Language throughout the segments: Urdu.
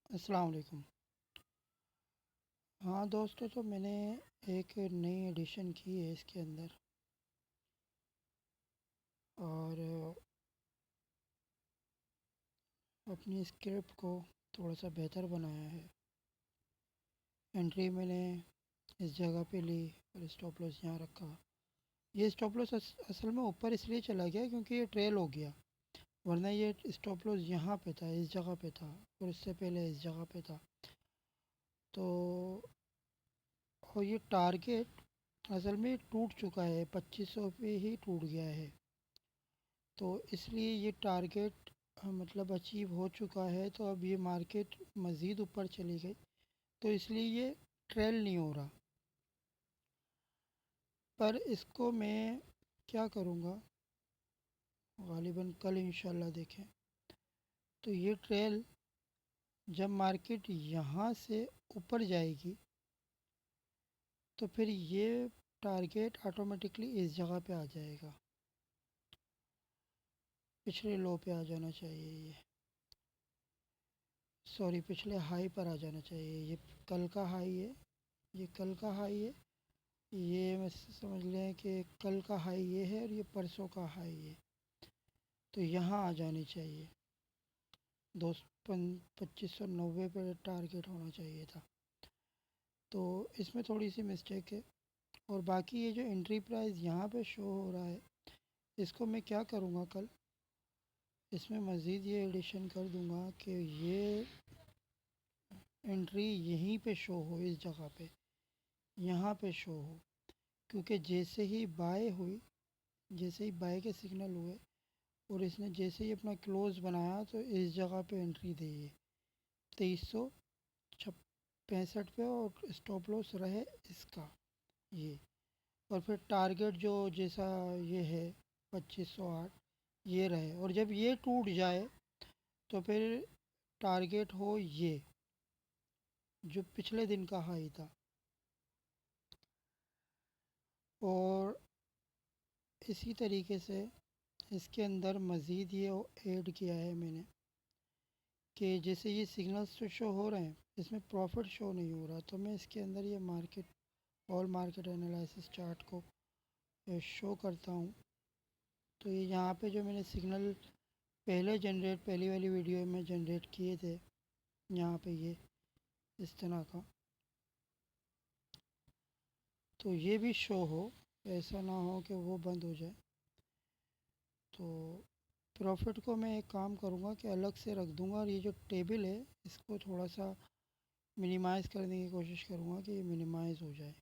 السلام علیکم۔ ہاں دوستو، تو میں نے ایک نئی ایڈیشن کی ہے اس کے اندر، اور اپنی اسکرپٹ کو تھوڑا سا بہتر بنایا ہے۔ انٹری میں نے اس جگہ پہ لی اور اسٹاپ لاس یہاں رکھا۔ یہ اسٹاپ لاس اصل میں اوپر اس لیے چلا گیا کیونکہ یہ ٹریل ہو گیا، ورنہ یہ اسٹاپ لاس یہاں پہ تھا، اس جگہ پہ تھا، اور اس سے پہلے اس جگہ پہ تھا۔ تو اور یہ ٹارگیٹ اصل میں ٹوٹ چکا ہے، 2500 پہ ہی ٹوٹ گیا ہے، تو اس لیے یہ ٹارگیٹ مطلب اچیو ہو چکا ہے، تو اب یہ مارکیٹ مزید اوپر چلی گئی، تو اس لیے یہ ٹریل نہیں ہو رہا۔ پر اس کو میں کیا کروں گا، غالباً کل انشاءاللہ دیکھیں، تو یہ ٹریل جب مارکیٹ یہاں سے اوپر جائے گی تو پھر یہ ٹارگیٹ آٹومیٹکلی اس جگہ پہ آ جائے گا، پچھلے لو پہ آ جانا چاہیے، یہ سوری پچھلے ہائی پر آ جانا چاہیے۔ یہ کل کا ہائی ہے، یہ کل کا ہائی ہے، یہ میں سمجھ لیں کہ کل کا ہائی یہ ہے اور یہ پرسوں کا ہائی ہے، تو یہاں آ جانی چاہیے۔ دو 2590 پہ ٹارگیٹ ہونا چاہیے تھا، تو اس میں تھوڑی سی مسٹیک ہے۔ اور باقی یہ جو انٹری پرائز یہاں پہ شو ہو رہا ہے، اس کو میں کیا کروں گا کل، اس میں مزید یہ ایڈیشن کر دوں گا کہ یہ انٹری یہیں پہ شو ہو، اس جگہ پہ یہاں پہ شو ہو، کیونکہ جیسے ہی بائی ہوئی، جیسے ہی بائی کے سگنل ہوئے اور اس نے جیسے ہی اپنا کلوز بنایا تو اس جگہ پہ انٹری دی ہے 2365 پہ، اور اسٹاپ لاس رہے اس کا یہ، اور پھر ٹارگیٹ جو جیسا یہ ہے 2508 یہ رہے، اور جب یہ ٹوٹ جائے تو پھر ٹارگیٹ ہو یہ جو پچھلے دن کا ہائی تھا۔ اور اسی طریقے سے اس کے اندر مزید یہ ایڈ کیا ہے میں نے کہ جیسے یہ سگنلز تو شو ہو رہے ہیں، اس میں پروفٹ شو نہیں ہو رہا، تو میں اس کے اندر یہ market all market analysis chart کو شو کرتا ہوں۔ تو یہ یہاں پہ جو میں نے سگنل پہلی والی ویڈیو میں جنریٹ کیے تھے، یہاں پہ یہ اس طرح کا، تو یہ بھی شو ہو، ایسا نہ ہو کہ وہ بند ہو جائے۔ تو پروفٹ کو میں ایک کام کروں گا کہ الگ سے رکھ دوں گا، اور یہ جو ٹیبل ہے اس کو تھوڑا سا منیمائز کرنے کی کوشش کروں گا کہ یہ منیمائز ہو جائے،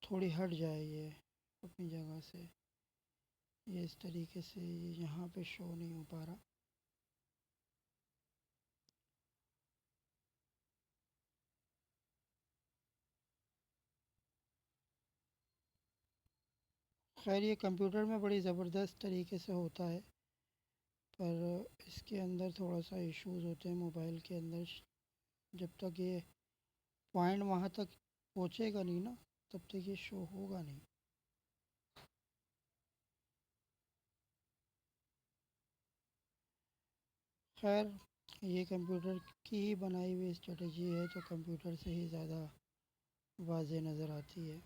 تھوڑی ہٹ جائے یہ اپنی جگہ سے، یہ اس طریقے سے یہ یہاں پہ شو نہیں ہو پا رہا۔ خیر یہ کمپیوٹر میں بڑی زبردست طریقے سے ہوتا ہے، پر اس کے اندر تھوڑا سا ایشوز ہوتے ہیں موبائل کے اندر، جب تک یہ پوائنٹ وہاں تک پہنچے گا نہیں نا، تب تک یہ شو ہوگا نہیں۔ خیر یہ کمپیوٹر کی ہی بنائی ہوئی اسٹریٹجی ہے، تو کمپیوٹر سے ہی زیادہ واضح نظر آتی ہے،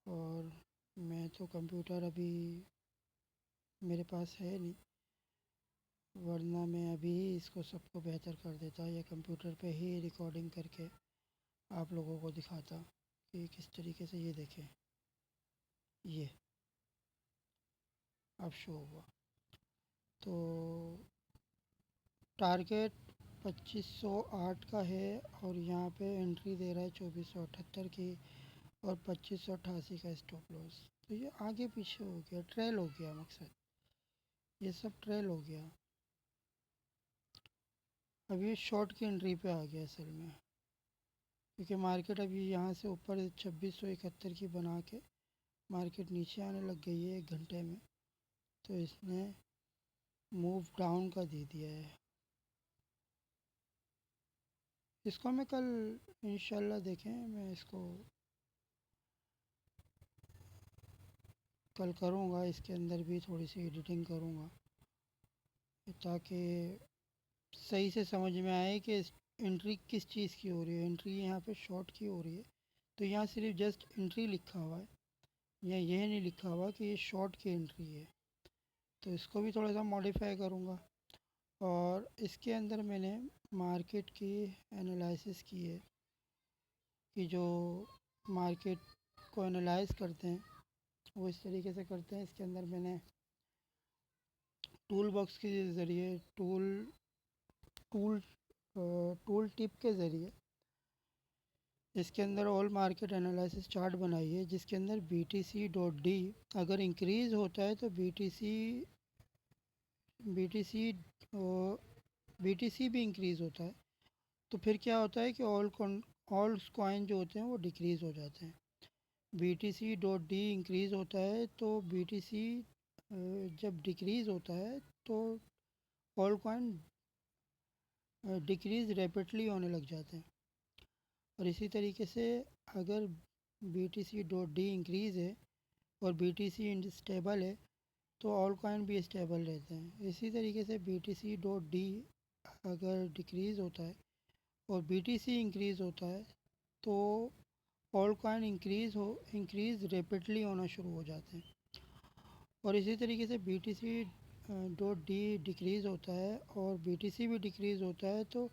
اور میں تو کمپیوٹر ابھی میرے پاس ہے نہیں، ورنہ میں ابھی ہی اس کو سب کو بہتر کر دیتا، یا کمپیوٹر پہ ہی ریکارڈنگ کر کے آپ لوگوں کو دکھاتا کہ کس طریقے سے یہ دیکھیں، یہ اب شو ہوا۔ تو ٹارگیٹ 2508 کا ہے، اور یہاں پہ انٹری دے رہا ہے 2478 کی، اور 2588 کا اسٹاپ لاس، تو یہ آگے پیچھے ہو گیا، ٹریل ہو گیا، مقصد یہ سب ٹریل ہو گیا۔ اب یہ شارٹ کی انٹری پہ آ گیا اصل میں، کیونکہ مارکیٹ ابھی یہاں سے اوپر 2671 کی بنا کے مارکیٹ نیچے آنے لگ گئی ہے 1 گھنٹے میں، تو اس نے موو ڈاؤن کا دے دیا ہے۔ اس کو میں کل انشاءاللہ دیکھیں، میں اس کو کل کروں گا، اس کے اندر بھی تھوڑی سی ایڈیٹنگ کروں گا تاکہ صحیح سے سمجھ میں آئے کہ انٹری کس چیز کی ہو رہی ہے. انٹری یہاں پہ شارٹ کی ہو رہی ہے تو یہاں صرف جسٹ انٹری لکھا ہوا ہے، یا یہ نہیں لکھا ہوا کہ یہ شارٹ کی انٹری ہے. تو اس کو بھی تھوڑا سا ماڈیفائی کروں گا. اور اس کے اندر میں نے مارکیٹ کی انالائسس کی ہے کہ جو مارکیٹ کو انالائز کرتے ہیں وہ اس طریقے سے کرتے ہیں. اس کے اندر میں نے ٹول باکس کے ذریعے ٹول ٹول ٹپ کے ذریعے اس کے اندر آل مارکیٹ انالائسس چارٹ بنائی ہے، جس کے اندر B T C dot D اگر انکریز ہوتا ہے تو B T C B T C بھی انکریز ہوتا ہے. تو پھر کیا ہوتا ہے کہ آل کوائن جو ہوتے ہیں وہ ڈیکریز ہو جاتے ہیں. B T C dot D increase ہوتا ہے تو بی ٹی سی جب ڈیکریز ہوتا ہے تو آل کوائن ڈیکریز ریپڈلی ہونے لگ جاتے ہیں. اور اسی طریقے سے اگر B T C dot D increase ہے اور بی ٹی سی اسٹیبل ہے تو آل کوائن بھی اسٹیبل رہتے ہیں. اسی طریقے سے B T C dot D اگر ڈیکریز ہوتا ہے اور بی ٹی سی انکریز ہوتا ہے تو آل کوائن انکریز ریپڈلی ہونا شروع ہو جاتے ہیں. اور اسی طریقے سے B T C dot D decrease ہوتا ہے اور بی ٹی سی بھی ڈیکریز ہوتا ہے تو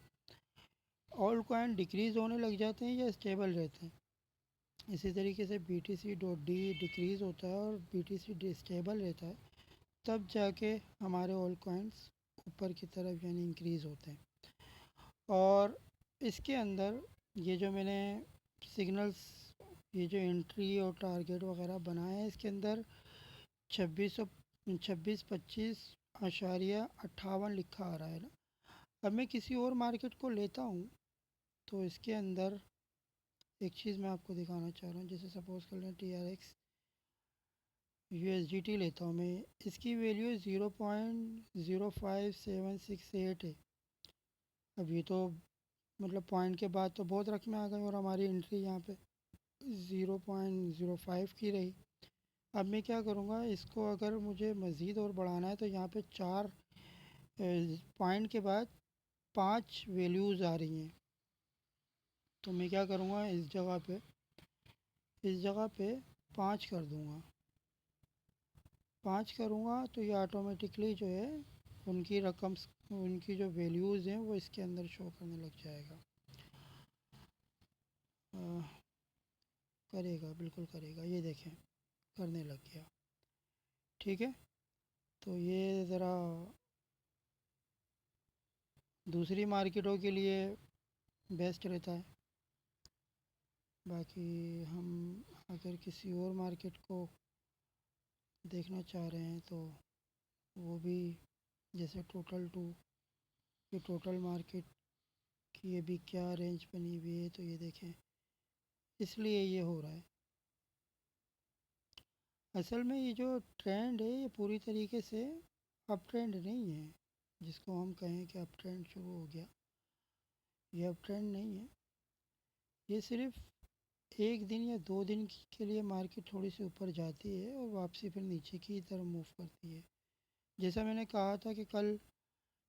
آل کوائن ڈیکریز ہونے لگ جاتے ہیں یا اسٹیبل رہتے ہیں. اسی طریقے سے B T C dot D decrease ہوتا ہے اور بی ٹی سی اسٹیبل رہتا ہے تب جا کے ہمارے آل کوائنس اوپر کی طرف یعنی انکریز ہوتے ہیں. اور اس کے اندر یہ جو میں نے سگنلز یہ جو انٹری اور ٹارگیٹ وغیرہ بنائے ہیں اس کے اندر 2625.58 لکھا آ رہا ہے نا. اب میں کسی اور مارکیٹ کو لیتا ہوں تو اس کے اندر ایک چیز میں آپ کو دکھانا چاہ رہا ہوں. جیسے سپوز کر لیں T R x U S D T لیتا ہوں میں، اس کی ویلیو 0.05768 ہے. اب یہ تو مطلب پوائنٹ کے بعد تو بہت رقمیں آ گئی اور ہماری انٹری یہاں پہ 0.05 کی رہی. اب میں کیا کروں گا، اس کو اگر مجھے مزید اور بڑھانا ہے تو یہاں پہ 4 پوائنٹ کے بعد 5 ویلیوز آ رہی ہیں. تو میں کیا کروں گا، اس جگہ پہ 5 کر دوں گا. 5 کروں گا تو یہ آٹومیٹکلی جو ہے ان کی ان کی جو ویلیوز ہیں وہ اس کے اندر شو کرنے لگ جائے گا. کرے گا، بالکل کرے گا. یہ دیکھیں کرنے لگ گیا. ٹھیک ہے، تو یہ ذرا دوسری مارکیٹوں کے لیے بیسٹ رہتا ہے. باقی ہم اگر کسی اور مارکیٹ کو دیکھنا چاہ رہے ہیں تو وہ بھی جیسے یہ ٹوٹل مارکیٹ کی یہ بھی کیا رینج بنی ہوئی ہے. تو یہ دیکھیں اس لیے یہ ہو رہا ہے. اصل میں یہ جو ٹرینڈ ہے یہ پوری طریقے سے اپ ٹرینڈ نہیں ہے. جس کو ہم کہیں کہ اپ ٹرینڈ شروع ہو گیا، یہ اپ ٹرینڈ نہیں ہے. یہ صرف ایک دن یا 2 دن کے لیے مارکیٹ تھوڑی سی اوپر جاتی ہے اور واپسی پھر نیچے کی طرف موو کرتی ہے. جیسا میں نے کہا تھا کہ کل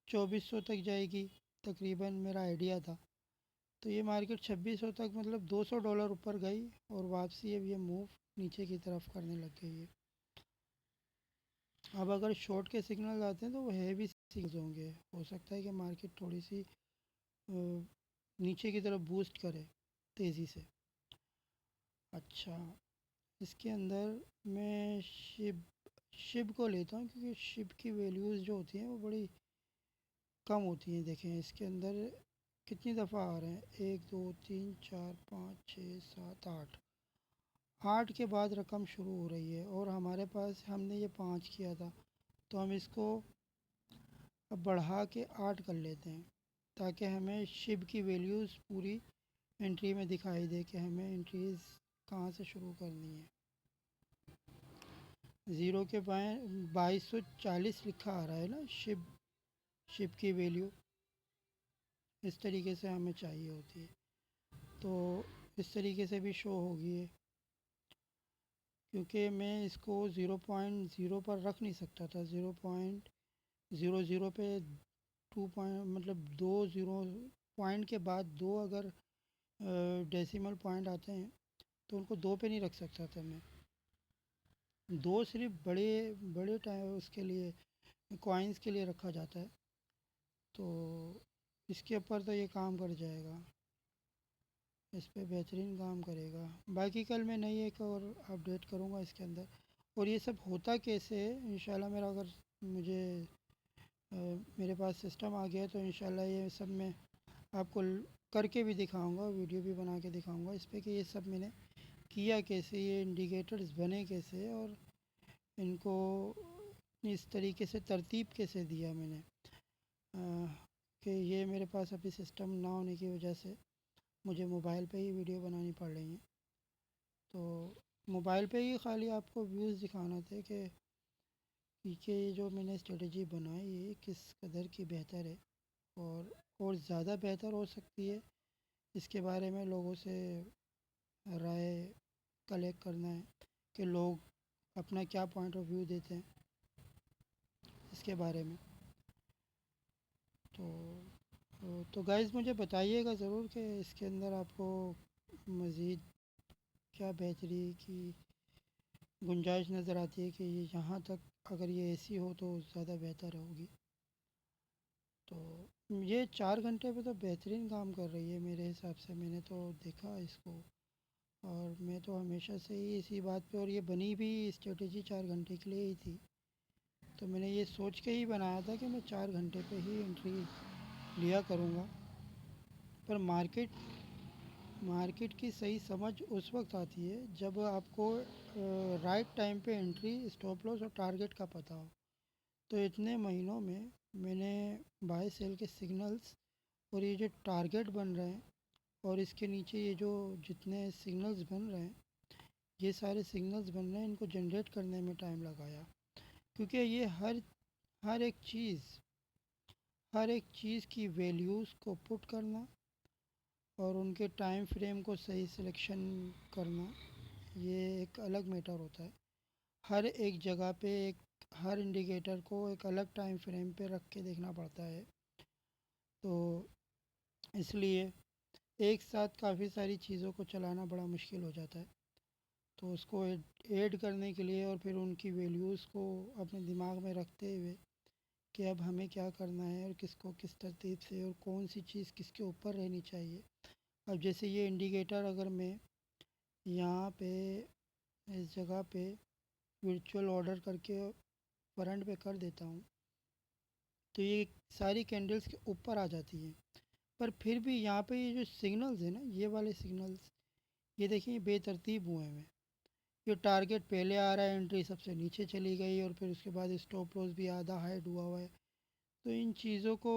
2400 تک جائے گی تقریباً، میرا آئیڈیا تھا. تو یہ مارکیٹ 2600 تک مطلب $200 اوپر گئی اور واپسی اب یہ موو نیچے کی طرف کرنے لگ گئی ہے. اب اگر شارٹ کے سگنل آتے ہیں تو وہ ہیوی سگنلز ہوں گے. ہو سکتا ہے کہ مارکیٹ تھوڑی سی نیچے کی طرف بوسٹ کرے تیزی سے. اچھا، اس کے اندر میں شب کو لیتا ہوں کیونکہ شب کی ویلیوز جو ہوتی ہیں وہ بڑی کم ہوتی ہیں. دیکھیں اس کے اندر کتنی دفعہ آ رہے ہیں، 1 2 3 4 5 6 7 8 کے بعد رقم شروع ہو رہی ہے اور ہمارے پاس ہم نے یہ 5 کیا تھا تو ہم اس کو اب بڑھا کے 8 کر لیتے ہیں تاکہ ہمیں شب کی ویلیوز پوری انٹری میں دکھائی دے کہ ہمیں انٹریز کہاں سے شروع کرنی ہے. 0 کے بائیں 2240 لکھا آ رہا ہے نا شپ کی ویلیو اس طریقے سے ہمیں چاہیے ہوتی ہے. تو اس طریقے سے بھی شو ہوگی ہے کیونکہ میں اس کو 0.0 پر رکھ نہیں سکتا تھا. 0.00 پہ مطلب دو زیرو پوائنٹ کے بعد دو اگر ڈیسیمل پوائنٹ آتے ہیں تو ان کو دو پہ نہیں رکھ سکتا تھا میں. دو صرف بڑے بڑے ٹائم اس کے لیے کوائنس کے لیے رکھا جاتا ہے. تو اس کے اوپر تو یہ کام کر جائے گا، اس پہ بہترین کام کرے گا. باقی کل میں نئی ایک اور اپڈیٹ کروں گا اس کے اندر. اور یہ سب ہوتا کیسے ہے انشاءاللہ، میرا اگر مجھے میرے پاس سسٹم آ گیا تو انشاءاللہ یہ سب میں آپ کو کر کے بھی دکھاؤں گا، ویڈیو بھی بنا کے دکھاؤں گا اس پہ کہ یہ سب میں نے کیا کیسے، یہ انڈیکیٹرز بنے کیسے، اور ان کو اس طریقے سے ترتیب کیسے دیا میں نے. کہ یہ میرے پاس ابھی سسٹم نہ ہونے کی وجہ سے مجھے موبائل پہ ہی ویڈیو بنانی پڑ رہی ہیں. تو موبائل پہ ہی خالی آپ کو ویوز دکھانا تھے کہ یہ جو میں نے اسٹریٹجی بنائی ہے کس قدر کی بہتر ہے، اور زیادہ بہتر ہو سکتی ہے. اس کے بارے میں لوگوں سے رائے کلیکٹ کرنا ہے کہ لوگ اپنا کیا پوائنٹ آف ویو دیتے ہیں اس کے بارے میں. تو گائز مجھے بتائیے گا ضرور کہ اس کے اندر آپ کو مزید کیا بہتری کی گنجائش نظر آتی ہے، کہ یہاں تک اگر یہ ایسی ہو تو زیادہ بہتر ہوگی. تو یہ 4 گھنٹے پہ تو بہترین کام کر رہی ہے میرے حساب سے. میں نے تو دیکھا اس کو، اور میں تو ہمیشہ سے ہی اسی بات پہ، اور یہ بنی بھی اسٹریٹجی 4 گھنٹے کے لیے ہی تھی. تو میں نے یہ سوچ کے ہی بنایا تھا کہ میں 4 گھنٹے پہ ہی انٹری لیا کروں گا. پر مارکیٹ کی صحیح سمجھ اس وقت آتی ہے جب آپ کو رائٹ ٹائم پہ انٹری، اسٹاپ لاس اور ٹارگیٹ کا پتہ ہو. تو اتنے مہینوں میں نے بائی سیل کے سگنلز اور یہ جو ٹارگیٹ بن رہے ہیں اور اس کے نیچے یہ جو جتنے سگنلز بن رہے ہیں، یہ سارے سگنلز بن رہے ہیں، ان کو جنریٹ کرنے میں ٹائم لگایا. کیونکہ یہ ہر ایک چیز کی ویلیوز کو پٹ کرنا اور ان کے ٹائم فریم کو صحیح سلیکشن کرنا، یہ ایک الگ میٹر ہوتا ہے. ہر ایک جگہ پہ ہر انڈیکیٹر کو ایک الگ ٹائم فریم پہ رکھ کے دیکھنا پڑتا ہے. تو اس لیے ایک ساتھ کافی ساری چیزوں کو چلانا بڑا مشکل ہو جاتا ہے. تو اس کو ایڈ کرنے کے لیے اور پھر ان کی ویلیوز کو اپنے دماغ میں رکھتے ہوئے کہ اب ہمیں کیا کرنا ہے اور کس کو کس ترتیب سے اور کون سی چیز کس کے اوپر رہنی چاہیے. اب جیسے یہ انڈیکیٹر اگر میں یہاں پہ اس جگہ پہ ورچوئل آرڈر کر کے فرنٹ پہ کر دیتا ہوں تو یہ ساری کینڈلز کے اوپر آ جاتی ہیں. پر پھر بھی یہاں پہ یہ جو سگنلز ہیں نا، یہ والے سگنلز، یہ دیکھیں یہ بے ترتیب ہوئے ہیں. یہ ٹارگیٹ پہلے آ رہا ہے، انٹری سب سے نیچے چلی گئی، اور پھر اس کے بعد اسٹاپ لاس بھی آدھا ہائڈ ہوا ہے. تو ان چیزوں کو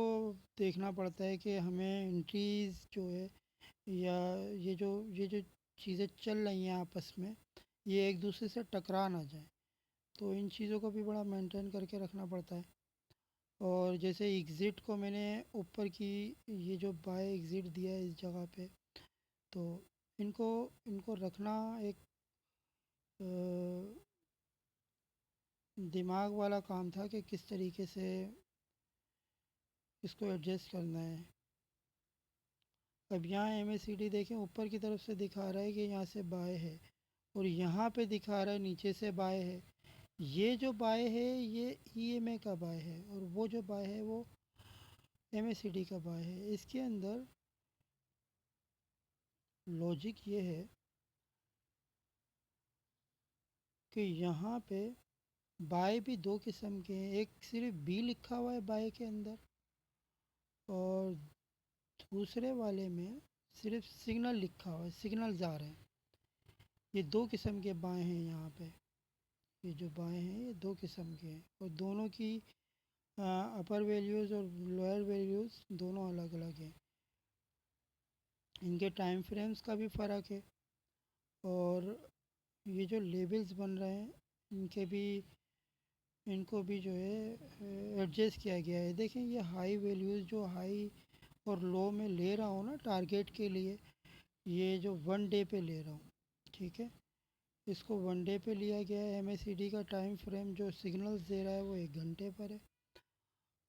دیکھنا پڑتا ہے کہ ہمیں انٹریز جو ہے یا یہ جو چیزیں چل رہی ہیں آپس میں، یہ ایک دوسرے سے ٹکرا نہ جائیں. تو ان چیزوں کو بھی بڑا مینٹین کر کے رکھنا پڑتا ہے. اور جیسے ایگزٹ کو میں نے اوپر کی یہ جو بائی ایگزٹ دیا ہے اس جگہ پہ، تو ان کو رکھنا ایک دماغ والا کام تھا کہ کس طریقے سے اس کو ایڈجسٹ کرنا ہے. اب یہاں ایم اے سی ڈی دیکھیں اوپر کی طرف سے دکھا رہا ہے کہ یہاں سے بائے ہے، اور یہاں پہ دکھا رہا ہے نیچے سے بائے ہے. یہ جو بائے ہے یہ ای ایم اے کا بائے ہے، اور وہ جو بائے ہے وہ ایم اے سی ڈی کا بائے ہے. اس کے اندر لاجک یہ ہے کہ یہاں پہ بائے بھی دو قسم کے ہیں. ایک صرف بی لکھا ہوا ہے بائے کے اندر، اور دوسرے والے میں صرف سگنل لکھا ہوا ہے، سگنلز آ رہے ہیں. یہ دو قسم کے بائیں ہیں یہاں پہ. یہ جو بائیں ہیں یہ دو قسم کے ہیں، اور دونوں کی اپر ویلیوز اور لوئر ویلیوز دونوں الگ الگ ہیں. ان کے ٹائم فریمز کا بھی فرق ہے، اور یہ جو لیبلز بن رہے ہیں ان کو بھی جو ہے ایڈجسٹ کیا گیا ہے. دیکھیں یہ ہائی ویلیوز جو ہائی اور لو میں لے رہا ہوں نا ٹارگیٹ کے لیے، یہ جو 1 ڈے پہ لے رہا ہوں، ٹھیک ہے، اس کو 1 ڈے پہ لیا گیا ہے. ایم اے سی ڈی کا ٹائم فریم جو سگنلز دے رہا ہے وہ 1 گھنٹے پر ہے،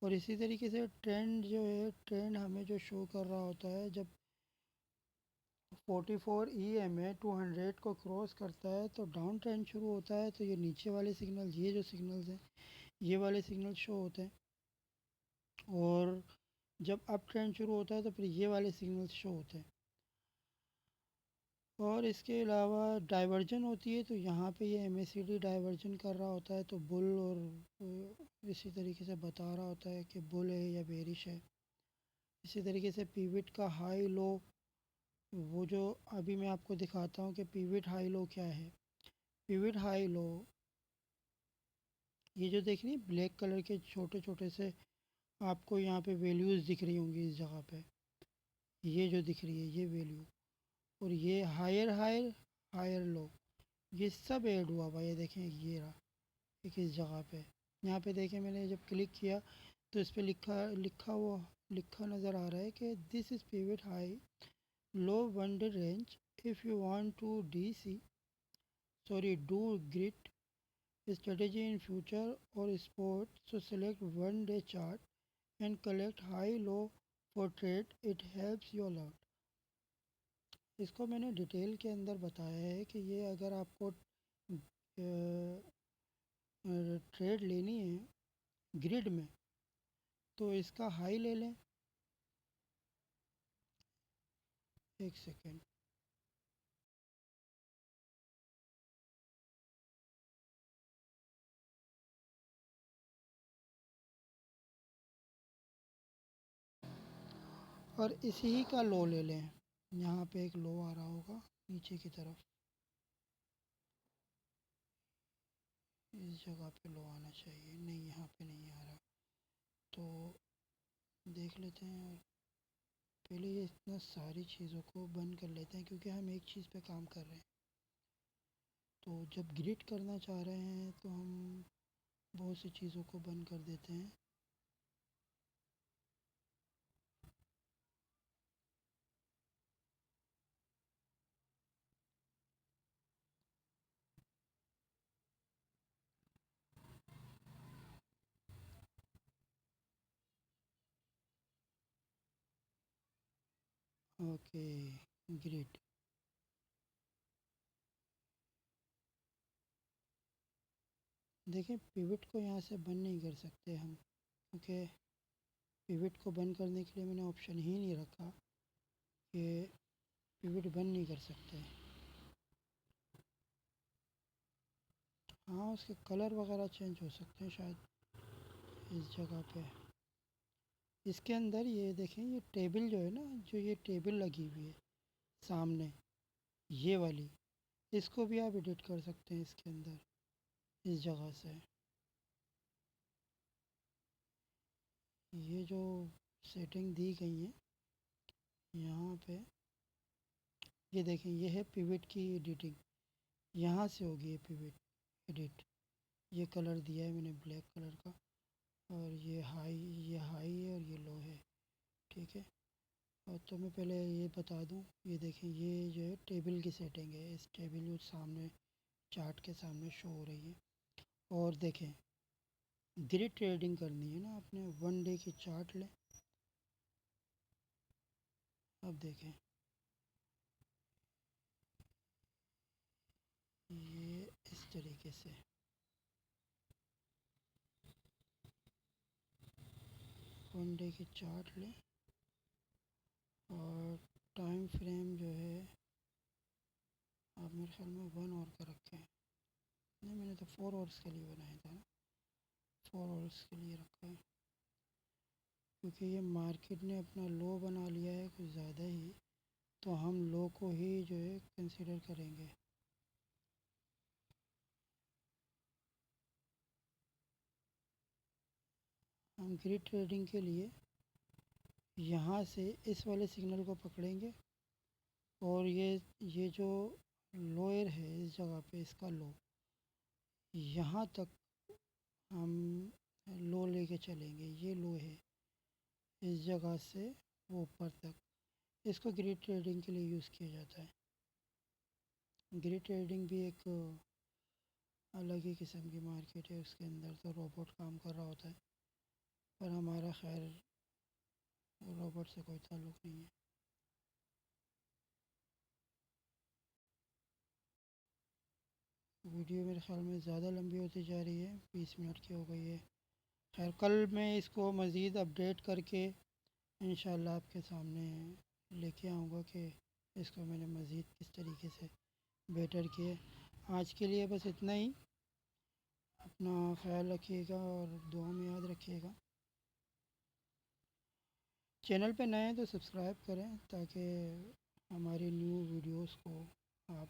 اور اسی طریقے سے ٹرینڈ جو ہے، ٹرینڈ ہمیں جو شو کر رہا ہوتا ہے جب 44 EMA 200 کو کراس کرتا ہے تو ڈاؤن ٹرینڈ شروع ہوتا ہے، تو یہ نیچے والے سگنل، یہ جو سگنلز ہیں یہ والے سگنل شو ہوتے ہیں، اور جب اپ ٹرینڈ شروع ہوتا ہے تو پھر یہ والے سگنل شو ہوتے ہیں۔ اور اس کے علاوہ ڈائیورجن ہوتی ہے، تو یہاں پہ یہ MACD ڈائیورجن کر رہا ہوتا ہے، تو بل، اور اسی طریقے سے بتا رہا ہوتا ہے کہ بل ہے یا بیرش ہے۔ اسی طریقے سے پیوٹ کا ہائی لو، وہ جو ابھی میں آپ کو دکھاتا ہوں کہ پیوٹ ہائی لو کیا ہے۔ پیوٹ ہائی لو، یہ جو دیکھ رہی ہیں بلیک کلر کے چھوٹے چھوٹے سے آپ کو یہاں پہ ویلیوز دکھ رہی ہوں گی اس جگہ پہ، یہ جو دکھ رہی ہے یہ ویلیو، اور یہ ہائر ہائر ہائر لو، یہ سب ایڈ ہوا ہوا، یہ دیکھیں یہ رہا ایک اس جگہ پہ۔ یہاں پہ دیکھیں میں نے جب کلک کیا تو اس پہ لکھا نظر آ رہا ہے کہ this is pivot high low one day range if you want to do great strategy in future or sport, so select one day chart and collect high low for trade. It helps you a lot. اس کو میں نے ڈیٹیل کے اندر بتایا ہے کہ یہ اگر آپ کو ٹریڈ لینی ہے گریڈ میں تو اس کا ہائی لے لیں۔ ایک سیکنڈ، اور اسی کا لو لے لیں۔ یہاں پہ ایک لو آ رہا ہوگا نیچے کی طرف، اس جگہ پہ لو آنا چاہیے، نہیں یہاں پہ نہیں آ رہا، تو دیکھ لیتے ہیں۔ اور پہلے یہ اتنا ساری چیزوں کو بند کر لیتے ہیں کیونکہ ہم ایک چیز پہ کام کر رہے ہیں، تو جب گریڈ کرنا چاہ رہے ہیں تو ہم بہت سی چیزوں کو بند کر دیتے ہیں۔ اوکے، گریڈ دیکھیں، پیوٹ کو یہاں سے بند نہیں کر سکتے ہم، کیونکہ پیوٹ کو بند کرنے کے لیے میں نے آپشن ہی نہیں رکھا کہ پیوٹ بند نہیں کر سکتے۔ ہاں اس کے کلر وغیرہ چینج ہو سکتے ہیں شاید اس جگہ پہ۔ اس کے اندر یہ دیکھیں، یہ ٹیبل جو ہے نا، جو یہ ٹیبل لگی ہوئی ہے سامنے یہ والی، اس کو بھی آپ ایڈٹ کر سکتے ہیں اس کے اندر، اس جگہ سے۔ یہ جو سیٹنگ دی گئی ہیں یہاں پہ، یہ دیکھیں یہ ہے پیوٹ کی ایڈیٹنگ، یہاں سے ہوگی یہ پیوٹ ایڈٹ۔ یہ کلر دیا ہے میں نے بلیک کلر کا، اور یہ ہائی ہے اور یہ لو ہے، ٹھیک ہے۔ اور تو میں پہلے یہ بتا دوں، یہ دیکھیں یہ جو ہے ٹیبل کی سیٹنگ ہے، اس ٹیبل جو سامنے چارٹ کے سامنے شو ہو رہی ہے۔ اور دیکھیں گریڈ ٹریڈنگ کرنی ہے نا، آپ نے ون ڈے کی چارٹ لیں۔ اب دیکھیں یہ اس طریقے سے ون ڈے کی چارٹ لیں، اور ٹائم فریم جو ہے آپ میرے خیال میں 1 آور کا رکھیں، نہیں میں نے تو 4 آورس کے لیے بنایا تھا نا، 4 آورس کے لیے رکھا ہے، کیونکہ یہ مارکیٹ نے اپنا لو بنا لیا ہے کچھ زیادہ ہی، تو ہم لو کو ہی جو ہے کنسیڈر کریں گے۔ ہم گریڈ ٹریڈنگ کے لیے یہاں سے اس والے سگنل کو پکڑیں گے، اور یہ جو لوئر ہے اس جگہ پہ، اس کا لو یہاں تک ہم لو لے کے چلیں گے، یہ لو ہے اس جگہ سے وہ اوپر تک، اس کو گریڈ ٹریڈنگ کے لیے یوز کیا جاتا ہے۔ گریڈ ٹریڈنگ بھی ایک الگ ہی قسم کی مارکیٹ ہے، اس کے اندر تو روبوٹ کام کر رہا ہوتا ہے، پر ہمارا خیر روبوٹ سے کوئی تعلق نہیں ہے۔ ویڈیو میرے خیال میں زیادہ لمبی ہوتی جا رہی ہے، 20 منٹ کی ہو گئی ہے۔ خیر کل میں اس کو مزید اپڈیٹ کر کے انشاءاللہ آپ کے سامنے لے کے آؤں گا کہ اس کو میں نے مزید کس طریقے سے بیٹر کیے۔ آج کے لیے بس اتنا ہی۔ اپنا خیال رکھیے گا اور دعا میں یاد رکھیے گا۔ چینل پہ نئے ہیں تو سبسکرائب کریں تاکہ ہماری نیو ویڈیوز کو آپ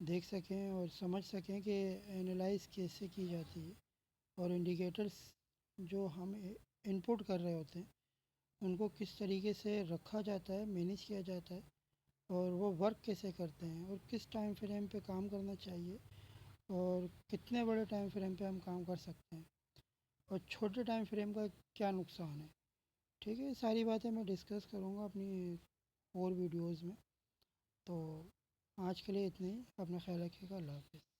دیکھ سکیں اور سمجھ سکیں کہ اینالائز کیسے کی جاتی ہے، اور انڈیکیٹرز جو ہم انپٹ کر رہے ہوتے ہیں ان کو کس طریقے سے رکھا جاتا ہے، مینیج کیا جاتا ہے، اور وہ ورک کیسے کرتے ہیں، اور کس ٹائم فریم پہ کام کرنا چاہیے، اور کتنے بڑے ٹائم فریم پہ ہم کام کر سکتے ہیں، اور چھوٹے ٹائم فریم کا کیا نقصان ہے۔ ٹھیک ہے، یہ ساری باتیں میں ڈسکس کروں گا اپنی اور ویڈیوز میں۔ تو آج کے لیے اتنا ہی۔ اپنا خیال رکھیے گا۔ اللہ حافظ۔